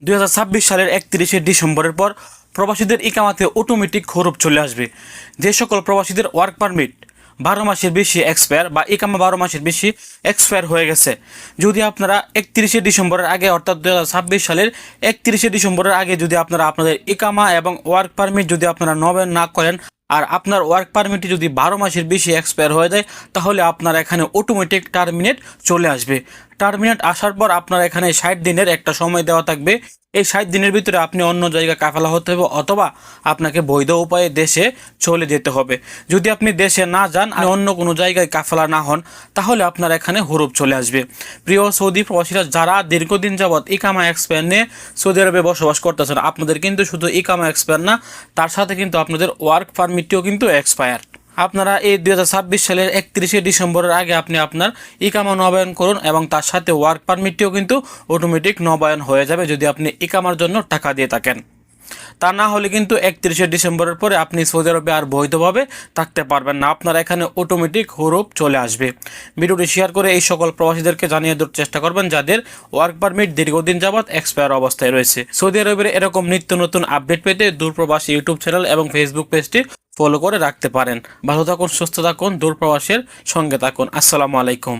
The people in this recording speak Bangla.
2026 সালের 31শে ডিসেম্বরের পর প্রবাসীদের ইকামাতে অটোমেটিক হরফ চলে আসবে। যে সকল প্রবাসীদের ওয়ার্ক পারমিট 12 মাসের বেশি এক্সপায়ার বা ইকামা 12 মাসের বেশি এক্সপায়ার হয়ে গেছে, যদি আপনারা 31শে ডিসেম্বরের আগে অর্থাৎ 2026 সালের 31শে ডিসেম্বরের আগে যদি আপনারা আপনাদের ইকামা এবং ওয়ার্ক পারমিট যদি আপনারা নবায়ন না করেন আর আপনার ওয়ার্ক পারমিটটি যদি 12 মাসের বেশি এক্সপায়ার হয়ে যায়, তাহলে আপনার এখানে অটোমেটিক টার্মিনেট চলে আসবে। টার্মিনেট আসার পর আপনার এখানে 60 দিনের একটা সময় দেওয়া থাকবে। এই 60 দিনের ভিতরে আপনি অন্য জায়গায় কাফেলা হতে হবে অথবা আপনাকে বৈধ উপায়ে দেশে চলে যেতে হবে। যদি আপনি দেশে না যান আর অন্য কোনো জায়গায় কাফেলা না হন, তাহলে আপনার এখানে হরফ চলে আসবে। প্রিয় সৌদি প্রবাসীরা যারা দীর্ঘদিন যাবৎ ইকামা এক্সপায়ার নিয়ে সৌদি আরবে বসবাস করতেছেন, আপনাদের কিন্তু শুধু ইকামা এক্সপায়ার না, তার সাথে কিন্তু আপনাদের ওয়ার্ক পারমিটটিও কিন্তু এক্সপায়ার। আপনারা এই 2026 সালের 31শে ডিসেম্বরের আগে আপনি আপনার ইকামা নবায়ন করুন এবং তার সাথে ওয়ার্ক পারমিটটিও কিন্তু অটোমেটিক নবায়ন হয়ে যাবে যদি আপনি ইকামার জন্য টাকা দিয়ে থাকেন। তা না হলে কিন্তু 31শে ডিসেম্বরের পরে আপনি সৌদি আরবে আর বৈধভাবে থাকতে পারবেন না, আপনার এখানে অটোমেটিক হরফ চলে আসবে। ভিডিওটি শেয়ার করে এই সকল প্রবাসীদেরকে জানিয়ে দেওয়ার চেষ্টা করবেন যাদের ওয়ার্ক পারমিট দীর্ঘদিন যাবৎ এক্সপায়ার অবস্থায় রয়েছে। সৌদি আরবের এরকম নিত্য নতুন আপডেট পেতে দূরপ্রবাসী ইউটিউব চ্যানেল এবং ফেসবুক পেজটি ফলো করে রাখতে পারেন। ভালো থাকুন, সুস্থ থাকুন, দূরপ্রবাসের সঙ্গে থাকুন। আসসালামু আলাইকুম।